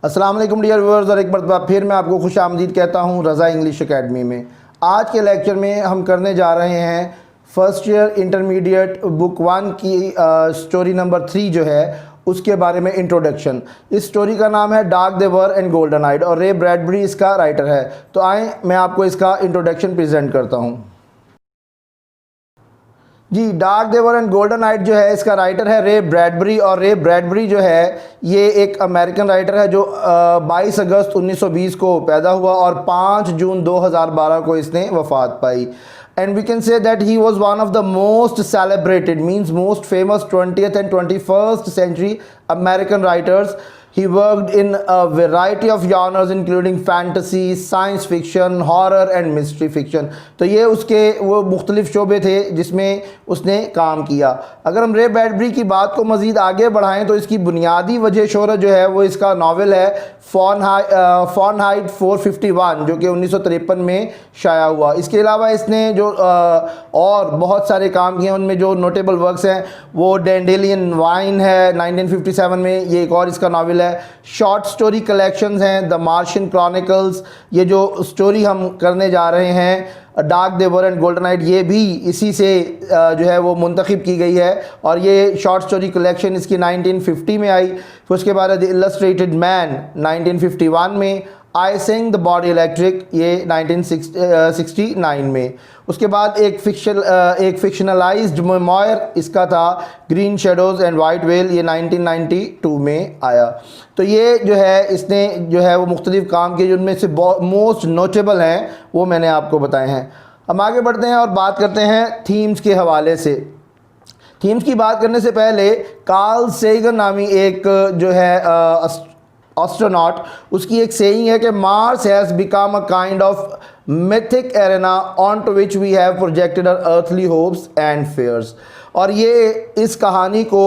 अस्सलाम वालेकुम dear viewers, और एक बार फिर मैं आपको खुश आमदीद कहता हूँ रज़ा इंग्लिश एकेडमी में। आज के लेक्चर में हम करने जा रहे हैं फर्स्ट ईयर इंटरमीडिएट बुक 1 की स्टोरी नंबर 3 जो है उसके बारे में इंट्रोडक्शन। इस स्टोरी का नाम है डार्क देवर एंड गोल्डन आइड और रे ब्रैडबरी इसका राइटर है। तो आए मैं आपको इसका इंट्रोडक्शन प्रेजेंट करता हूँ। जी, डार्क देवर एंड गोल्डन आइट जो है इसका राइटर है रे ब्रैडबरी, और रे ब्रैडबरी जो है ये एक अमेरिकन राइटर है जो 22 अगस्त 1920 को पैदा हुआ और 5 जून 2012 को इसने वफ़ात पाई। And we can say that he was one of the most celebrated, means most famous 20th and 21st century American writers. He worked in a variety of genres including fantasy, science fiction, horror and mystery fiction. तो ये उसके वो मुख्तलिफ शोबे थे जिसमें उसने काम किया। अगर हम रे ब्रैडबरी की बात को मज़ीद आगे बढ़ाएं तो इसकी बुनियादी वजह शोहरत जो है वो इसका नावल है फ़ारेनहाइट 451 जो कि 1953 में शाया हुआ। इसके अलावा इसने जो और बहुत सारे काम किए हैं, उनमें जो नोटेबल वर्क्स हैं वो डैंडेलियन वाइन है 1957 में, ये एक और इसका नावल है। शॉर्ट स्टोरी कलेक्शंस हैं द मार्शियन क्रॉनिकल्स, ये जो स्टोरी हम करने जा रहे हैं डार्क देवर एंड गोल्डन आइट, ये भी इसी से जो है वो मुंतखब की गई है और ये शॉर्ट स्टोरी कलेक्शन इसकी 1950 में आई। फिर उसके बाद द इलस्ट्रेटेड मैन 1951 में, आई सिंग द बॉडी इलेक्ट्रिक ये 1969 में। उसके बाद एक फिक्शनलाइज्ड मेमोयर इसका था green shadows and white well, ये 1992 में आया। तो ये जो है इसने जो है वो मुख्तलिफ काम किए, जिनमें से मोस्ट नोटेबल हैं वो मैंने आपको बताए हैं। हम आगे बढ़ते हैं और बात करते हैं थीम्स के हवाले से। थीम्स की बात करने से पहले कार्ल सेगन नामी एक जो है एस्ट्रोनॉट, उसकी एक सेइंग है कि Mars has become a kind of mythic arena on to which we have projected our earthly hopes and fears. और ये इस कहानी को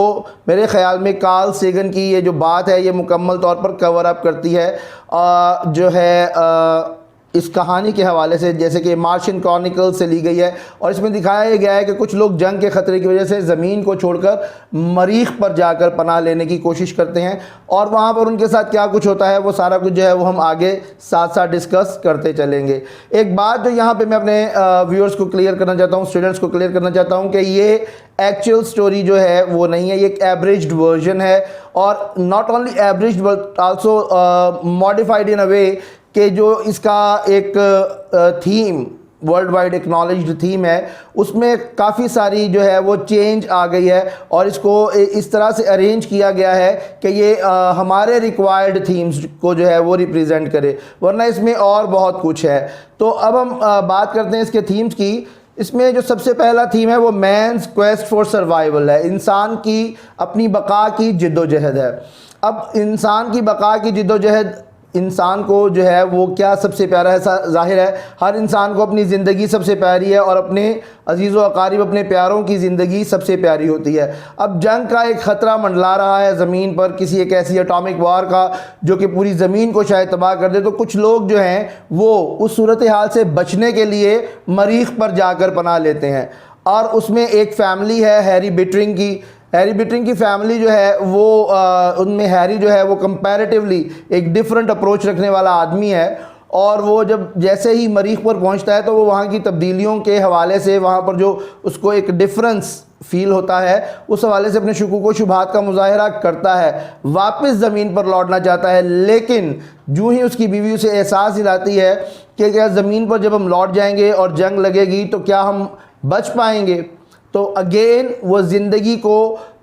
मेरे ख़्याल में कार्ल सेगन की ये जो बात है ये मुकम्मल तौर पर कवर अप करती है जो है इस कहानी के हवाले से, जैसे कि मार्शियन क्रॉनिकल से ली गई है। और इसमें दिखाया गया है कि कुछ लोग जंग के ख़तरे की वजह से ज़मीन को छोड़कर मरीख पर जाकर पनाह लेने की कोशिश करते हैं और वहाँ पर उनके साथ क्या कुछ होता है वो सारा कुछ जो है वो हम आगे साथ साथ डिस्कस करते चलेंगे। एक बात जो यहाँ पे मैं अपने व्यूअर्स को क्लियर करना चाहता हूँ, स्टूडेंट्स को क्लियर करना चाहता हूँ कि ये एक्चुअल स्टोरी जो है वो नहीं है, ये एक एवरेज्ड वर्जन है और not only averaged but also modified in a way कि जो इसका एक theme world wide acknowledged theme है उसमें काफ़ी सारी जो है वो चेंज आ गई है और इसको इस तरह से अरेंज किया गया है कि ये हमारे रिक्वायर्ड थीम्स को जो है वो रिप्रेजेंट करे, वरना इसमें और बहुत कुछ है। तो अब हम बात करते हैं इसके थीम्स की। इसमें जो सबसे पहला थीम है वो मैन्स क्वेस्ट फॉर सर्वाइवल है, इंसान की अपनी बका की जिद्दोजहद है। अब इंसान की बका की जिद्दोजहद इंसान को जो है वो क्या सबसे प्यारा है, ज़ाहिर है हर इंसान को अपनी ज़िंदगी सबसे प्यारी है और अपने अजीज़ व अकारीब अपने प्यारों की ज़िंदगी सबसे प्यारी होती है। अब जंग का एक ख़तरा मंडला रहा है ज़मीन पर, किसी एक ऐसी एटॉमिक वार का जो कि पूरी ज़मीन को शायद तबाह कर दे, तो कुछ लोग जो हैं वो उस सूरत हाल से बचने के लिए मरीख पर जाकर पनाह लेते हैं। और उसमें एक फ़ैमिली है हैरी बिटरिंग की। हैरी बिटरिंग की फ़ैमिली जो है वो उनमें हैरी जो है वो कंपैरेटिवली एक डिफरेंट अप्रोच रखने वाला आदमी है और वो जब जैसे ही मरीख पर पहुंचता है तो वो वहाँ की तब्दीलियों के हवाले से वहाँ पर जो उसको एक डिफरेंस फील होता है उस हवाले से अपने शुकूक व शुबहात का मुजाहरा करता है, वापस ज़मीन पर लौटना चाहता है। लेकिन जो ही उसकी बीवी उसे एहसास दिलाती है कि क्या ज़मीन पर जब हम लौट जाएंगे और जंग लगेगी तो क्या हम बच पाएंगे, तो अगेन वो ज़िंदगी को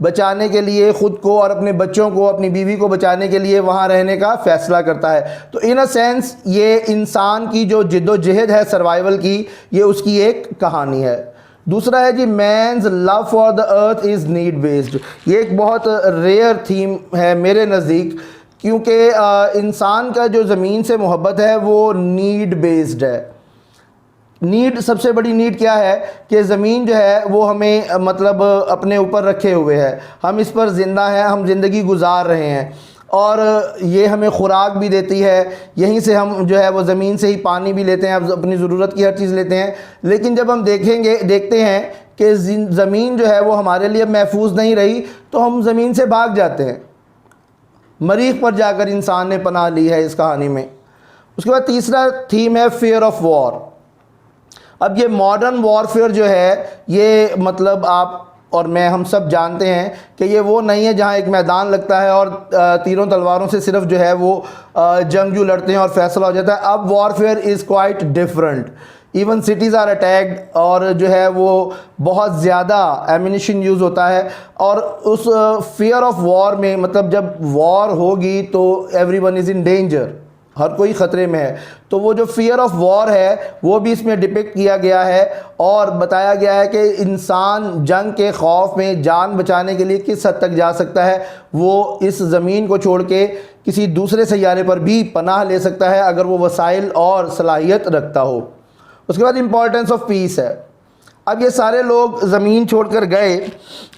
बचाने के लिए ख़ुद को और अपने बच्चों को अपनी बीवी को बचाने के लिए वहाँ रहने का फ़ैसला करता है। तो इन अ सेंस ये इंसान की जो जिद्दोजहद है सर्वाइवल की, ये उसकी एक कहानी है। दूसरा है जी man's love for the earth is need based. ये एक बहुत रेयर थीम है मेरे नज़दीक, क्योंकि इंसान का जो ज़मीन से मोहब्बत है वो नीड बेस्ड है। नीड, सबसे बड़ी नीड क्या है कि ज़मीन जो है वो हमें मतलब अपने ऊपर रखे हुए है, हम इस पर ज़िंदा हैं, हम ज़िंदगी गुजार रहे हैं और ये हमें खुराक भी देती है, यहीं से हम जो है वो ज़मीन से ही पानी भी लेते हैं, अपनी ज़रूरत की हर चीज़ लेते हैं। लेकिन जब हम देखते हैं कि ज़मीन जो है वो हमारे लिए महफूज नहीं रही तो हम ज़मीन से भाग जाते हैं। मरीख पर जाकर इंसान ने पनाह ली है इस कहानी में। उसके बाद तीसरा थीम है फियर ऑफ वॉर। अब ये मॉडर्न वॉरफेयर जो है ये मतलब आप और मैं हम सब जानते हैं कि ये वो नहीं है जहाँ एक मैदान लगता है और तीरों तलवारों से सिर्फ जो है वो जंगजू लड़ते हैं और फैसला हो जाता है। अब warfare is quite different, even cities are attacked और जो है वो बहुत ज़्यादा एमिनिशन यूज़ होता है। और उस फियर ऑफ वॉर में मतलब जब वॉर होगी तो एवरीवन इज़ इन डेंजर, हर कोई ख़तरे में है। तो वो जो फियर ऑफ वॉर है वो भी इसमें डिपिक्ट किया गया है और बताया गया है कि इंसान जंग के खौफ में जान बचाने के लिए किस हद तक जा सकता है। वो इस ज़मीन को छोड़ के किसी दूसरे सैयारे पर भी पनाह ले सकता है अगर वो वसाइल और सलाहियत रखता हो। उसके बाद इम्पॉर्टेंस ऑफ पीस है। अब ये सारे लोग ज़मीन छोड़कर गए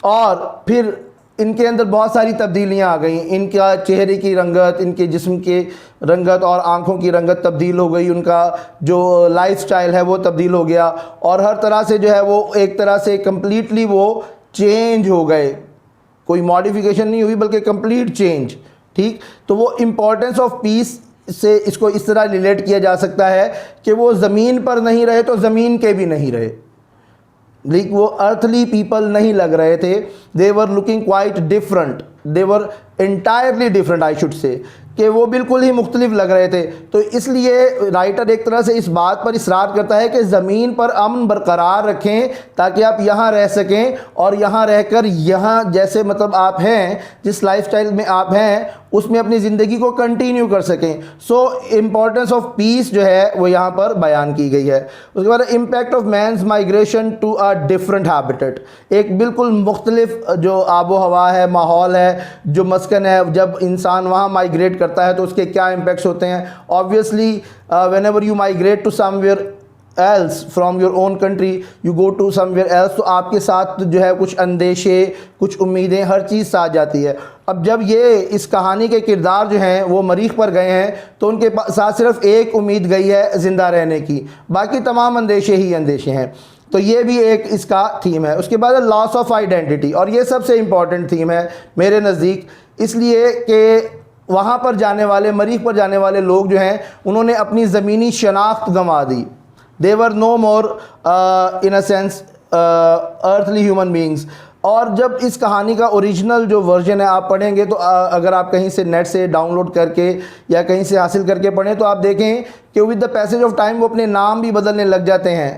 और फिर इनके अंदर बहुत सारी तब्दीलियां आ गई। इनका चेहरे की रंगत, इनके जिस्म की रंगत और आँखों की रंगत तब्दील हो गई, उनका जो लाइफस्टाइल है वो तब्दील हो गया और हर तरह से जो है वो एक तरह से कम्प्लीटली वो चेंज हो गए। कोई मॉडिफिकेशन नहीं हुई बल्कि कंप्लीट चेंज। ठीक, तो वो इम्पोर्टेंस ऑफ पीस से इसको इस तरह रिलेट किया जा सकता है कि वो ज़मीन पर नहीं रहे तो ज़मीन के भी नहीं रहे, लेकिन वो अर्थली पीपल नहीं लग रहे थे। They were looking quite different, they were entirely different I should say, कि वो बिल्कुल ही मुख्तलिफ लग रहे थे। तो इसलिए राइटर एक तरह से इस बात पर इसरार करता है कि ज़मीन पर अमन बरकरार रखें ताकि आप यहाँ रह सकें और यहाँ रहकर यहाँ जैसे मतलब आप हैं, जिस लाइफस्टाइल में आप हैं उसमें अपनी ज़िंदगी को कंटिन्यू कर सकें। सो इम्पॉर्टेंस ऑफ पीस जो है वो यहाँ पर बयान की गई है। उसके बाद impact of man's migration to a different habitat, एक बिल्कुल मुख्तलिफ जो आबो हवा है, माहौल है, जो मस्कन है, जब इंसान वहाँ माइग्रेट करता है तो उसके क्या इम्पैक्ट्स होते हैं। Obviously whenever you migrate to somewhere else from your own country, you go to somewhere else, तो आपके साथ जो है कुछ अंदेशे, कुछ उम्मीदें, हर चीज़ साथ जाती है। अब जब ये इस कहानी के किरदार जो हैं वो मरीख पर गए हैं तो उनके साथ सिर्फ एक उम्मीद गई है ज़िंदा रहने की, बाकी तमाम अंदेशे ही अंदेशे हैं। तो ये भी एक इसका थीम है। उसके बाद लॉस ऑफ आइडेंटिटी, और ये सबसे इम्पॉर्टेंट थीम है मेरे नज़दीक, इसलिए कि वहाँ पर जाने वाले, मरीख पर जाने वाले लोग जो हैं उन्होंने अपनी ज़मीनी शनाख्त गंवा दी। They were no more in a sense earthly human beings. और जब इस कहानी का ओरिजिनल जो वर्जन है आप पढ़ेंगे तो अगर आप कहीं से नेट से डाउनलोड करके या कहीं से हासिल करके पढ़ें तो आप देखें कि with the passage of time वो अपने नाम भी बदलने लग जाते हैं।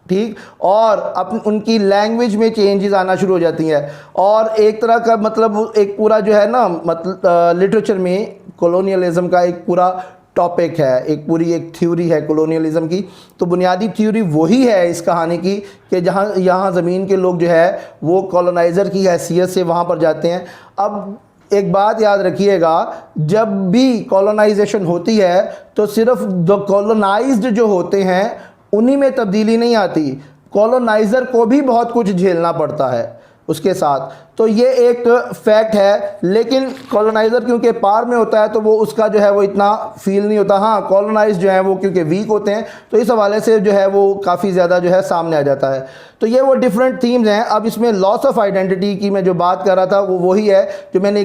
ठीक, और उनकी लैंग्वेज में चेंजेस आना शुरू हो जाती हैं। और एक तरह का मतलब एक पूरा जो है ना मतलब लिटरेचर में कॉलोनियलिज्म का एक पूरा टॉपिक है, एक पूरी एक थ्योरी है कॉलोनियलिज्म की। तो बुनियादी थ्योरी वही है इस कहानी की कि जहाँ यहाँ ज़मीन के लोग जो है वो कॉलोनाइज़र की हैसियत से वहाँ पर जाते हैं। अब एक बात याद रखिएगा, जब भी कॉलोनाइजेशन होती है तो सिर्फ जो कॉलोनाइज्ड जो होते हैं उन्हीं में तब्दीली नहीं आती, कॉलोनाइज़र को भी बहुत कुछ झेलना पड़ता है उसके साथ। तो ये एक फैक्ट है, लेकिन कॉलोनाइज़र क्योंकि पार में होता है तो वो उसका जो है वो इतना फील नहीं होता। हाँ, कॉलोनाइज जो है वो क्योंकि वीक होते हैं तो इस हवाले से जो है वो काफ़ी ज़्यादा जो है सामने आ जाता है। तो ये वो डिफरेंट थीम्स हैं। अब इसमें लॉस ऑफ आइडेंटिटी की मैं जो बात कर रहा था वो वही है जो मैंने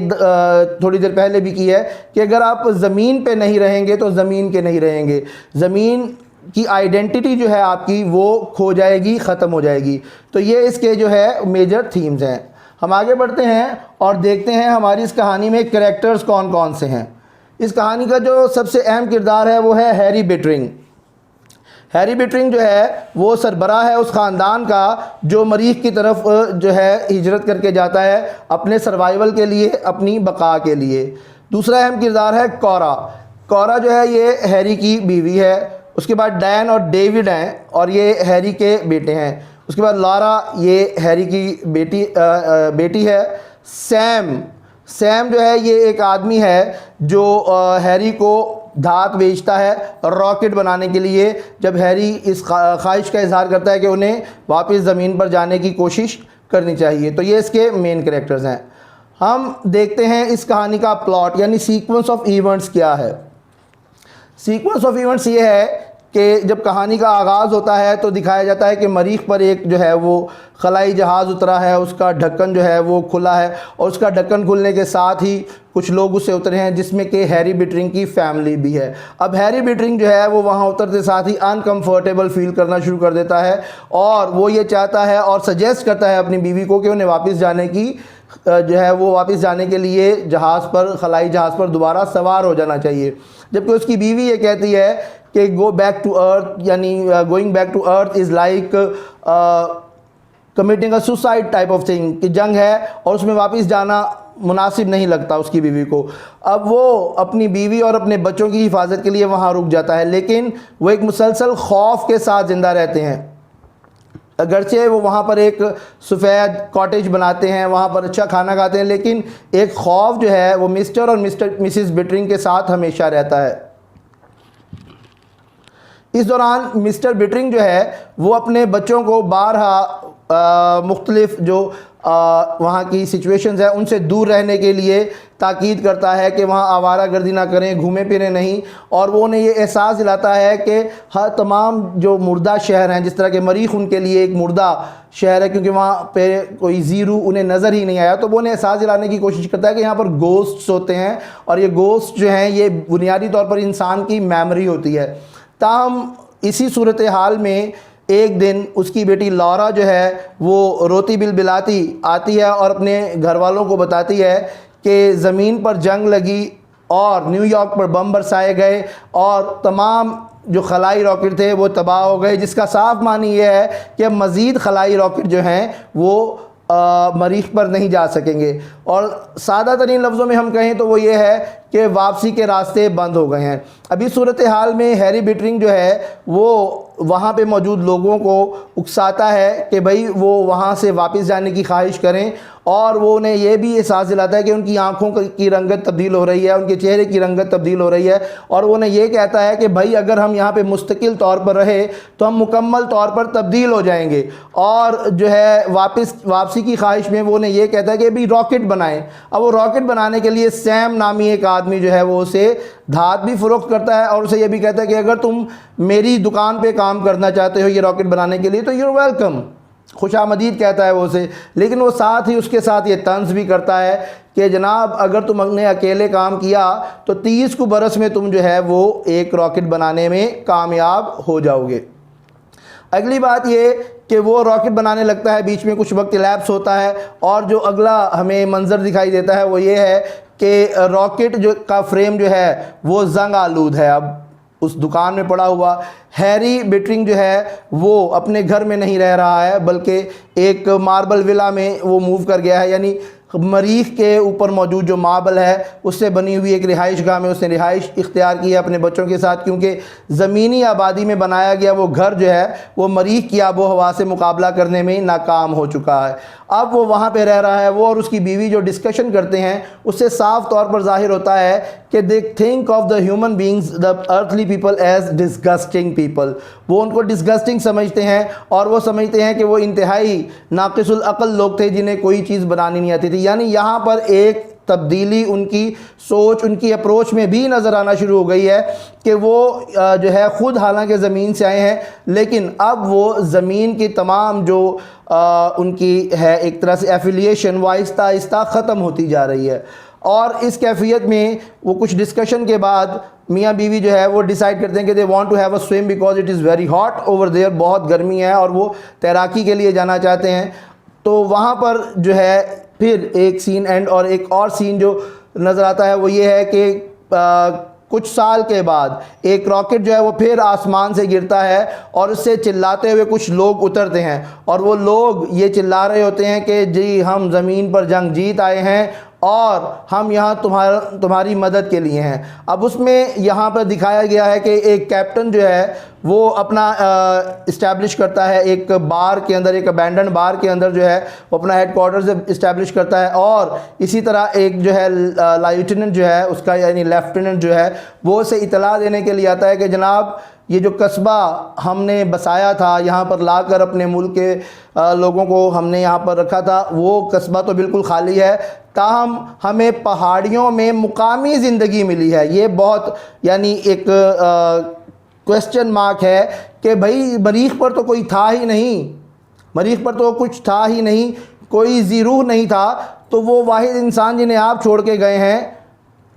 थोड़ी देर पहले भी की है कि अगर आप ज़मीन पर नहीं रहेंगे तो ज़मीन के नहीं रहेंगे, ज़मीन की आइडेंटिटी जो है आपकी वो खो जाएगी, ख़त्म हो जाएगी। तो ये इसके जो है मेजर थीम्स हैं। हम आगे बढ़ते हैं और देखते हैं हमारी इस कहानी में कैरेक्टर्स कौन कौन से हैं। इस कहानी का जो सबसे अहम किरदार है वो है हैरी बिटरिंग। हैरी बिटरिंग जो है वो सरबराह है उस ख़ानदान का जो मरीख की तरफ जो है हिजरत करके जाता है अपने सर्वाइवल के लिए, अपनी बका के लिए। दूसरा अहम किरदार है कौरा। कौरा जो है ये हैरी की बीवी है। उसके बाद डैन और डेविड हैं और ये हैरी के बेटे हैं। उसके बाद लॉरा, ये हैरी की बेटी है। सैम जो है ये एक आदमी है जो हैरी को धात बेचता है रॉकेट बनाने के लिए, जब हैरी इस ख्वाहिश का इजहार करता है कि उन्हें वापस ज़मीन पर जाने की कोशिश करनी चाहिए। तो ये इसके मेन कैरेक्टर्स हैं। हम देखते हैं इस कहानी का प्लॉट यानी सीक्वेंस ऑफ इवेंट्स क्या है। सीक्वेंस ऑफ इवेंट्स ये है कि जब कहानी का आगाज़ होता है तो दिखाया जाता है कि मरीख पर एक जो है वो खलाई जहाज़ उतरा है, उसका ढक्कन जो है वो खुला है और उसका ढक्कन खुलने के साथ ही कुछ लोग उससे उतरे हैं जिसमें कि हैरी बिटरिंग की फैमिली भी है। अब हैरी बिटरिंग जो है वो वहाँ उतरते साथ ही अनकम्फर्टेबल फील करना शुरू कर देता है और वो ये चाहता है और सजेस्ट करता है अपनी बीवी को कि उन्हें वापस जाने की जो है वो वापस जाने के लिए जहाज़ पर, खलाई जहाज़ पर दोबारा सवार हो जाना चाहिए। जबकि उसकी बीवी ये कहती है कि गो बैक टू अर्थ, यानी going back to earth is like committing a suicide type of thing, कि जंग है और उसमें वापस जाना मुनासिब नहीं लगता उसकी बीवी को। अब वो अपनी बीवी और अपने बच्चों की हिफाजत के लिए वहाँ रुक जाता है, लेकिन वो एक मुसलसल खौफ के साथ ज़िंदा रहते हैं। अगरचे वो वहाँ पर एक सफ़ेद कॉटेज बनाते हैं, वहाँ पर अच्छा खाना खाते हैं, लेकिन एक खौफ जो है वो मिस्टर और मिसिस बिटरिंग के साथ हमेशा रहता है। इस दौरान मिस्टर बिटरिंग जो है वो अपने बच्चों को बारहा मुख्तलिफ जो वहाँ की सिचुएशंस है उनसे दूर रहने के लिए ताकीद करता है कि वहाँ आवारा गर्दी ना करें, घूमे फिरें नहीं, और वो उन्हें ये एहसास दिलाता है कि हर तमाम जो मुर्दा शहर हैं, जिस तरह के मरीख उनके लिए एक मुर्दा शहर है क्योंकि वहाँ पे कोई ज़ीरू उन्हें नज़र ही नहीं आया, तो वो उन्हें एहसास दिलाने की कोशिश करता है कि यहाँ पर गोस्ट्स होते हैं और ये गोस्ट जो हैं ये बुनियादी तौर पर इंसान की मेमोरी होती है। ताहम इसी सूरत हाल में एक दिन उसकी बेटी लॉरा जो है वो रोती बिलबिलाती आती है और अपने घर वालों को बताती है कि ज़मीन पर जंग लगी और न्यूयॉर्क पर बम बरसाए गए और तमाम जो खलाई रॉकेट थे वो तबाह हो गए, जिसका साफ मानी यह है कि मज़ीद खलाई रॉकेट जो हैं वो मरीख पर नहीं जा सकेंगे। और सादा तरीन लफ्ज़ों में हम कहें तो वो ये है कि वापसी के रास्ते बंद हो गए हैं। अभी सूरत हाल में हैरी बिटरिंग जो है वो वहाँ पे मौजूद लोगों को उकसाता है कि भाई वो वहाँ से वापस जाने की ख्वाहिश करें, और वो उन्हें यह भी एहसास दिलाता है कि उनकी आँखों की रंगत तब्दील हो रही है, उनके चेहरे की रंगत तब्दील हो रही है, और वो उन्हें यह कहता है कि भाई अगर हम यहाँ पे मुस्तकिल तौर पर रहे तो हम मुकम्मल तौर पर तब्दील हो जाएंगे। और जो है वापसी की ख्वाहिश में वो उन्हें यह कहता है कि अभी रॉकेट बनाएं। अब वो रॉकेट बनाने के लिए सैम नामी एक आदमी जो है वो उसे धात भी फ़रोख्त करता है और उसे यह भी कहता है कि अगर तुम मेरी दुकान पे काम करना चाहते हो ये रॉकेट बनाने के लिए तो यूर वेलकम, खुशामदीद कहता है वो उसे। लेकिन वो साथ ही उसके साथ ये तंज भी करता है कि जनाब अगर तुमने अकेले काम किया तो 30 को बरस में तुम जो है वो एक रॉकेट बनाने में कामयाब हो जाओगे। अगली बात ये कि वो रॉकेट बनाने लगता है, बीच में कुछ वक्त लैप्स होता है और जो अगला हमें मंजर दिखाई देता है वो ये है कि रॉकेट जो का फ्रेम जो है वो जंग आलूद है। अब उस दुकान में पड़ा हुआ हैरी बिटरिंग जो है वो अपने घर में नहीं रह रहा है बल्कि एक मार्बल विला में वो मूव कर गया है, यानी मरीख के ऊपर मौजूद जो मार्बल है उससे बनी हुई एक रिहाइश गाह में उसने रिहाइश इख्तियार की है अपने बच्चों के साथ, क्योंकि ज़मीनी आबादी में बनाया गया वो घर जो है वो मरीख की आबो हवा से मुकाबला करने में नाकाम हो चुका है। अब वो वहाँ पे रह रहा है। वो और उसकी बीवी जो डिस्कशन करते हैं उससे साफ तौर पर जाहिर होता है कि they think of the human beings the earthly people as disgusting people. वो उनको डिस्गस्टिंग समझते हैं और वो समझते हैं कि वो इंतहाई नाक़िसुल अक़ल लोग थे जिन्हें कोई चीज़ बनानी नहीं आती थी। यानी यहाँ पर एक तब्दीली उनकी सोच, उनकी अप्रोच में भी नज़र आना शुरू हो गई है कि वो जो है ख़ुद हालांकि ज़मीन से आए हैं लेकिन अब वो ज़मीन की तमाम जो उनकी है एक तरह से एफिलिएशन वो आहिस्ता आहिस्ता ख़त्म होती जा रही है। और इस कैफियत में वो कुछ डिस्कशन के बाद मियाँ बीवी जो है वो डिसाइड करते हैं कि they want to have a swim because it is very hot over there, बहुत गर्मी है और वो तैराकी के लिए जाना चाहते हैं। तो वहाँ पर जो है फिर एक सीन एंड और एक और सीन जो नज़र आता है वो ये है कि कुछ साल के बाद एक रॉकेट जो है वो फिर आसमान से गिरता है और उससे चिल्लाते हुए कुछ लोग उतरते हैं और वो लोग ये चिल्ला रहे होते हैं कि जी हम ज़मीन पर जंग जीत आए हैं और हम यहाँ तुम्हारी मदद के लिए हैं। अब उसमें यहाँ पर दिखाया गया है कि एक कैप्टन जो है वो अपना इस्टेब्लिश करता है एक बार के अंदर, एक अबैंडन बार के अंदर जो है वो अपना हेडक्वार्टर्स इस्टेब्लिश करता है। और इसी तरह एक जो है लेफ्टिनेंट जो है उसका यानी लेफ्टिनेंट जो है वो उसे इतला देने के लिए आता है कि जनाब ये जो कस्बा हमने बसाया था यहाँ पर लाकर अपने मुल्क के लोगों को हमने यहाँ पर रखा था वो कस्बा तो बिल्कुल खाली है, ताहम हमें पहाड़ियों में मुकामी ज़िंदगी मिली है। ये बहुत यानी एक क्वेश्चन मार्क है कि भाई मरीख पर तो कोई था ही नहीं, मरीख पर तो कुछ था ही नहीं, कोई ज़ीरू नहीं था, तो वो वाहिद इंसान जिन्हें आप छोड़ के गए हैं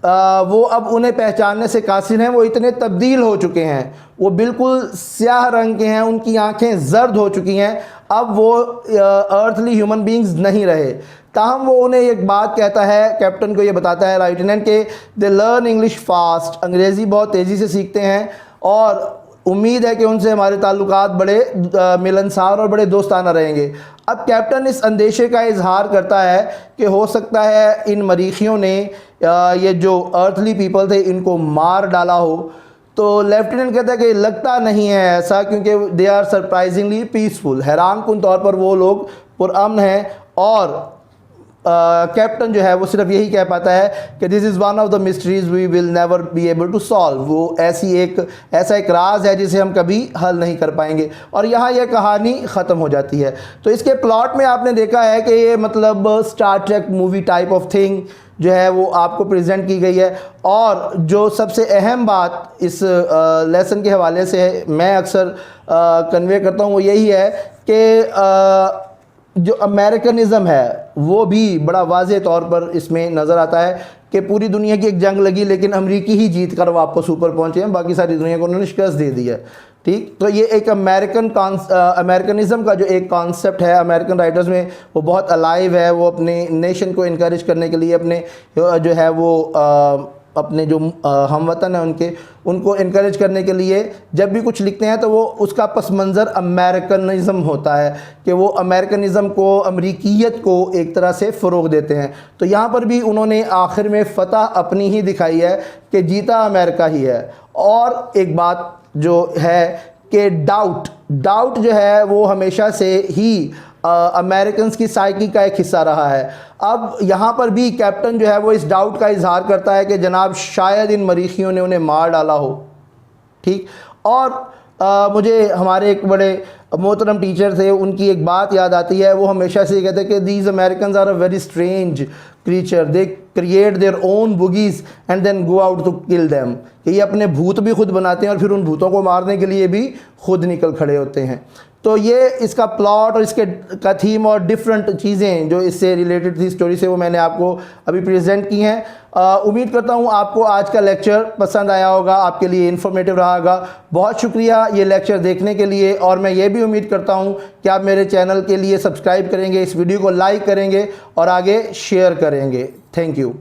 वो अब उन्हें पहचानने से कासिर हैं। वो इतने तब्दील हो चुके हैं, वो बिल्कुल स्याह रंग के हैं, उनकी आंखें जर्द हो चुकी हैं, अब वो अर्थली ह्यूमन बींग्स नहीं रहे। ताहम वो उन्हें एक बात कहता है, कैप्टन को ये बताता है लाइटेनेंट के दे लर्न इंग्लिश फास्ट, अंग्रेज़ी बहुत तेज़ी से सीखते हैं और उम्मीद है कि उनसे हमारे ताल्लुकात बड़े मिलनसार और बड़े दोस्ताना रहेंगे। अब कैप्टन इस अंदेशे का इजहार करता है कि हो सकता है इन मरीखियों ने ये जो अर्थली पीपल थे इनको मार डाला हो। तो लेफ्टिनेंट कहता है कि लगता नहीं है ऐसा, क्योंकि दे आर सरप्राइजिंगली पीसफुल, हैरान कुन तौर पर वो लोग पुरअमन हैं। और कैप्टन जो है वो सिर्फ यही कह पाता है कि this is one of the mysteries we will never be able to solve. वो ऐसा एक राज है जिसे हम कभी हल नहीं कर पाएंगे। और यहाँ यह कहानी ख़त्म हो जाती है। तो इसके प्लॉट में आपने देखा है कि ये मतलब Star Trek movie type of thing जो है वो आपको प्रेजेंट की गई है। और जो सबसे अहम बात इस लेसन के हवाले से मैं अक्सर कन्वे करता हूँ वो यही है कि जो अमेरिकनिज़म है वो भी बड़ा वाज़े तौर पर इसमें नज़र आता है कि पूरी दुनिया की एक जंग लगी लेकिन अमेरिकी ही जीत कर वापस ऊपर पहुँचे हैं, बाकी सारी दुनिया को उन्होंने शिकस्त दे दी है। ठीक, तो ये एक अमेरिकनिज़म का जो एक कॉन्सेप्ट है अमेरिकन राइटर्स में वो बहुत अलाइव है। वो अपने नेशन को इनकरेज करने के लिए अपने जो है वो अपने जो हमवतन हैं उनको इनकरेज करने के लिए जब भी कुछ लिखते हैं तो वो उसका पस मंज़र अमेरिकनिज़म होता है कि वो अमेरिकनिज़म को, अमरीकियत को एक तरह से फ़रोग़ देते हैं। तो यहाँ पर भी उन्होंने आखिर में फ़तह अपनी ही दिखाई है कि जीता अमेरिका ही है। और एक बात जो है कि डाउट जो है वो हमेशा से ही अमेरिकन्स की साइकी का एक हिस्सा रहा है। अब यहाँ पर भी कैप्टन जो है वो इस डाउट का इजहार करता है कि जनाब शायद इन मरीखियों ने उन्हें मार डाला हो। ठीक, और मुझे हमारे एक बड़े मोहतरम टीचर थे, उनकी एक बात याद आती है। वो हमेशा से कहते हैं कि these Americans are a very strange creature, they create their own bogies and then go out to kill them, कि ये अपने भूत भी खुद बनाते हैं और फिर उन भूतों को मारने के लिए भी खुद निकल खड़े होते हैं। तो ये इसका प्लॉट और इसके का थीम और डिफरेंट चीज़ें जो इससे रिलेटेड थी स्टोरी से वो मैंने आपको अभी प्रेजेंट की हैं। उम्मीद करता हूँ आपको आज का लेक्चर पसंद आया होगा, आपके लिए इन्फॉर्मेटिव रहा होगा। बहुत शुक्रिया ये लेक्चर देखने के लिए। और मैं ये भी उम्मीद करता हूँ कि आप मेरे चैनल के लिए सब्सक्राइब करेंगे, इस वीडियो को लाइक करेंगे और आगे शेयर करेंगे। Thank you.